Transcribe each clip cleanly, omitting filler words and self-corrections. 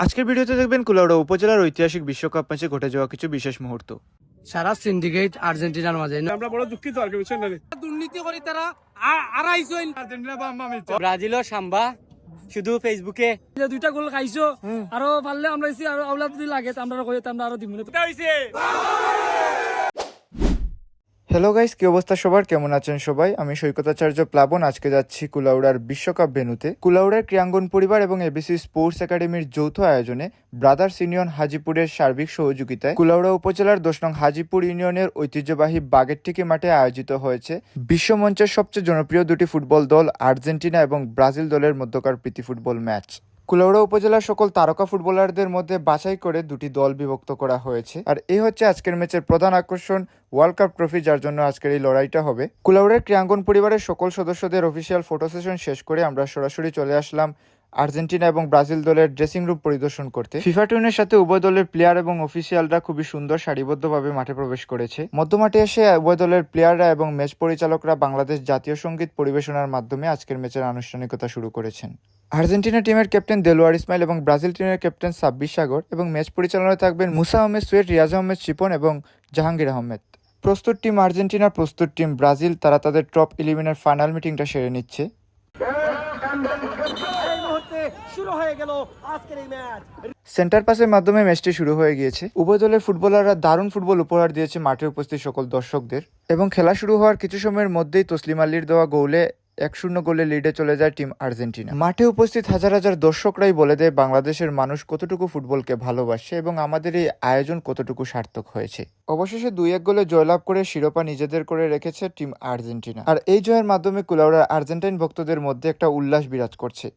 আজকের ভিডিওতে দেখবেন কুলাউড়া উপজেলার ঐতিহাসিক বিশ্বকাপ ম্যাচে ঘটে যাওয়া কিছু বিশেষ মুহূর্ত। সারা সিন্ডিকেট আর্জেন্টিনার মাঝে আমরা বড় দুঃখিত আর কি বুঝছেন না দুর্নীতি করে তারা আড়াইশো আর্জেন্টিনা বা আমি ব্রাজিলও সাম্বা শুধু ফেসবুকে দুইটা গোল খাইছো আরো পারলে আমরা আরো আওলাদ যদি লাগে আমরা কই আমরা আরো দিমু হ্যালো গাইস, কি অবস্থা সবার? কেমন আছেন সবাই? আমি সৈকতাচার্য প্লাবন। আজকে যাচ্ছি কুলাউড়ার বিশ্বকাপ ভেন্যুতে। কুলাউড়ার ক্রিয়াঙ্গন পরিবার এবং এবিসি স্পোর্টস একাডেমির যৌথ আয়োজনে ব্রাদার্স ইউনিয়ন হাজিপুরের সার্বিক সহযোগিতায় কুলাউড়া উপজেলার 10 নং হাজিপুর ইউনিয়নের ঐতিহ্যবাহী বাগেরটিকি মাঠে আয়োজিত হয়েছে বিশ্বমঞ্চের সবচেয়ে জনপ্রিয় দুটি ফুটবল দল আর্জেন্টিনা এবং ব্রাজিল দলের মধ্যকার প্রীতি ফুটবল ম্যাচ। কুলাউড়া উপজেলার সকল তারকা ফুটবলারদের মধ্যে বাছাই করে দুটি দল বিভক্ত করা হয়েছে। আর এই হচ্ছে আজকের ম্যাচের প্রধান আকর্ষণ, ওয়ার্ল্ড কাপ ট্রফি, যার জন্য আজকের এই লড়াইটা হবে। কুলাউড়ার ক্রিয়াঙ্গন পরিবারের সকল সদস্যদের অফিসিয়াল ফটো সেশন শেষ করে আমরা সরাসরি চলে আসলাম আর্জেন্টিনা এবং ব্রাজিল দলের ড্রেসিং রুম পরিদর্শন করতে। ফিফা টিউনের সাথে উভয় দলের প্লেয়ার এবং অফিসিয়ালরা খুবই সুন্দর সারিবদ্ধভাবে মাঠে প্রবেশ করেছে। মধ্যমাঠে এসে উভয় দলের প্লেয়াররা এবং ম্যাচ পরিচালকরা বাংলাদেশ জাতীয় সঙ্গীত পরিবেশনার মাধ্যমে আজকের ম্যাচের আনুষ্ঠানিকতা শুরু করেছেন। আর্জেন্টিনা টিমের ক্যাপ্টেন দেলোয়ার ইসমাইল এবং ব্রাজিল টিমের ক্যাপ্টেন সাব্বির সাগর এবং ম্যাচ পরিচালনায় থাকবেন মুসা আহমেদ সুয়েট, রিয়াজ আহমেদ শিপন এবং জাহাঙ্গীর আহমেদ। প্রস্তুত টিম আর্জেন্টিনা, প্রস্তুত টিম ব্রাজিল। তারা তাদের টপ 11-এর ফাইনাল মিটিংটা সেরে নিচ্ছে। সেন্টার পাসের মাধ্যমে ম্যাচটি শুরু হয়ে গিয়েছে। উভয় দলের ফুটবলাররা দারুণ ফুটবল উপহার দিয়েছে মাঠে উপস্থিত সকল দর্শকদের এবং খেলা শুরু হওয়ার কিছু সময়ের মধ্যেই তসলিম আলীর দেওয়া গোলে 1-0 গোলে লিডে চলে যায় টিম আর্জেন্টিনা। মাঠে উপস্থিত হাজার হাজার দর্শকরাই বলে দেয় বাংলাদেশের মানুষ কতটুকু ফুটবলকে ভালোবাসে এবং আমাদের এই আয়োজন কতটুকু সার্থক হয়েছে। অবশেষে 2-1 গোলে জয়লাভ করে শিরোপা নিজেদের করে রেখেছে টিম আর্জেন্টিনা। আর এই জয়ের মাধ্যমে কুলাউড়ার আর্জেন্টাইন ভক্তদের মধ্যে একটা উল্লাস বিরাজ করছে।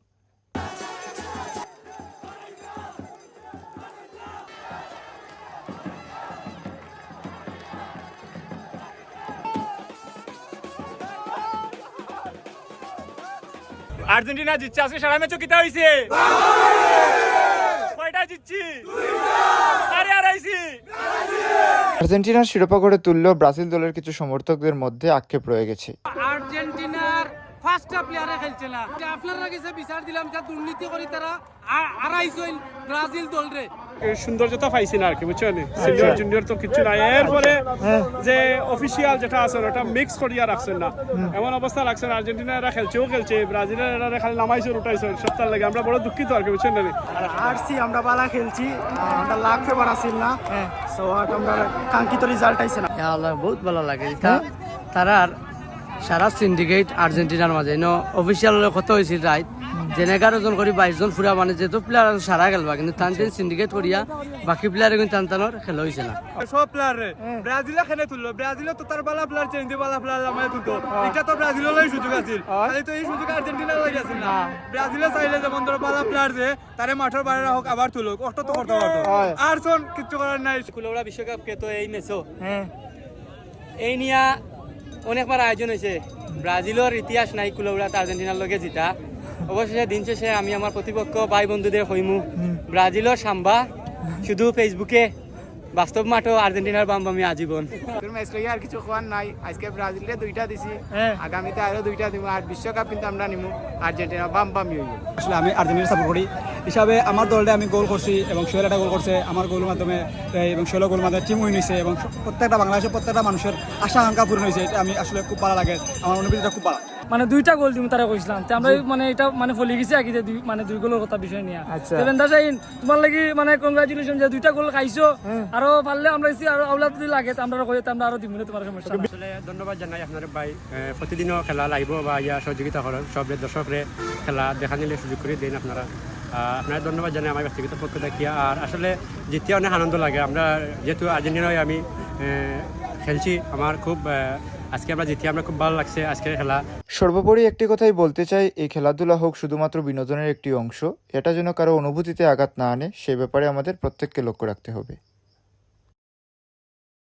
আর্জেন্টিনা জিতছে আজকে সারা ম্যাচও কিতা হইছে কয়টা জিতছি আরে আড়াইছি। আর্জেন্টিনার শিরোপা গড়ে তুললেও ব্রাজিল দলের কিছু সমর্থকদের মধ্যে আক্ষেপ রয়ে গেছে। আর্জেন্টিনার ফার্স্টটা প্লেয়ারে খেলছে না, আপনারা কাছে বিচার দিলাম যা দুর্নীতি করে তারা আড়াইশো ব্রাজিল দল রে সৌন্দর্যতা পাইছি না আর কি বুঝছেন। সিনিয়র জুনিয়র তো কিছু নাই, এরপরে যে অফিসিয়াল যেটা আছে ওটা মিক্স করিয়া রাখছেন না, এমন অবস্থা রাখছেন। আর্জেন্টিনা এরা খেলছেও খেলছে, ব্রাজিলের এরা খালি নামাইছে উঠাইছে সপ্তাহ লাগে। আমরা বড় দুঃখিত আর কি বুঝছেন না। আরসি আমরা বালা খেলছি, আমরা লাখ ফেভার আসিল না, সো আমরা কাঙ্ক্ষিত রেজাল্ট আইছে না। আল্লাহ বহুত ভালো লাগে তারা সারা সিন্ডিকেট আর্জেন্টিনার মাঝে অফিসিয়াল কত হয়েছিল রাইট যেন 11 জন করে 22 জন ফুরা মানে যেহেতু প্লেয়ার সারা খেলবা কিন্তু টান সিন্ডিকেট করিয়া বাকি প্লেয়ারে কিন্তু টানটানোর খেলা হয়েছে না। সব প্লেয়ার ব্রাজিলে খেলে তুললো, ব্রাজিলে তো তার বালা প্লেয়ার চেঞ্জ দিয়ে বালা প্লেয়ার আমায় তুলতো। এটা তো ব্রাজিলের সুযোগ আছিল, খালি তো এই সুযোগ আর্জেন্টিনার লাগে আছিল না। ব্রাজিলে চাইলে যেমন ধরো বালা প্লেয়ার যে তারে মাঠের বাইরে হোক আবার তুলো, কষ্ট তো করতে পারতো। আর শোন কিচ্ছু করার নাই। কুলাউড়া বিশ্বকাপকে তো এই ম্যাচও এই নিয়া অনেকবার আয়োজন হয়েছে। ব্রাজিলের ইতিহাস নাই কুলাউড়া আর্জেন্টিনার লগে জিতা। অবশেষে দিন শেষে আমি আমার প্রতিপক্ষ ভাই বন্ধুদের কইমু ব্রাজিলের সাম্বা শুধু ফেসবুকে, বাস্তব মাঠও আর্জেন্টিনার বামবামি আজীবন। ম্যাচ লইয়া আর কিছু খোয়ার নাই। আজকে ব্রাজিলে 2টা দিছি, আগামীতে আরো 2টা দিব। আর বিশ্বকাপ কিন্তু আমরা নিমু আর্জেন্টিনা বামবামি হইব। আসলে আমি আর্জেন্টিনা সাপোর্ট করি হিসাবে আমার দলটা আমি গোল করছি এবং সোহেল একটা গোল করছে আমার গোলের মাধ্যমে এবং সোহেল গোলের মাধ্যমে টিম উইন হয়েছে এবং প্রত্যেকটা বাংলাদেশের প্রত্যেকটা মানুষের আশা আকাঙ্ক্ষা পূরণ হয়েছে। এটা আমি আসলে খুব ভালো লাগে, আমার অনুভূতিটা খুব ভালো। মানে 2টা গোল দিমু তারা কইছিলাম আমরা মানে এটা মানে ফলি গেছে আগে যে মানে 2 গোলের কথা বিষয় নিয়ে। দেবেন্দা শাহিন তোমার লাগি মানে কংগ্রাচুলেশন যে 2টা গোল খাইছো আরো পারলে আমরা আরো আওলাদ যদি লাগে আমরা কই আমরা আরো দিমু তোমার সমস্যা না। আসলে ধন্যবাদ জানাই আপনার ভাই, প্রতিদিনও খেলা লাইব বা ইয়া সহযোগিতা করেন সব দর্শকরে খেলা দেখা নিলে সুযোগ করে দেন আপনারা। আপনার ধন্যবাদ জানাই আমার ব্যক্তিগত পক্ষ থেকে। আর আসলে জিতে অনেক আনন্দ লাগে। আমরা যেহেতু আর্জেন্টিনায় আমি খেলছি, আমার খুব আজকে আমরা জিতে আমরা খুব ভালো লাগছে আজকের খেলা। সর্বোপরি একটি কথাই বলতে চাই, এই খেলাধুলা হোক শুধুমাত্র বিনোদনের একটি অংশ, এটা যেন কারো অনুভূতিতে আঘাত না আনে সেই ব্যাপারে আমাদের প্রত্যেককে লক্ষ্য রাখতে হবে।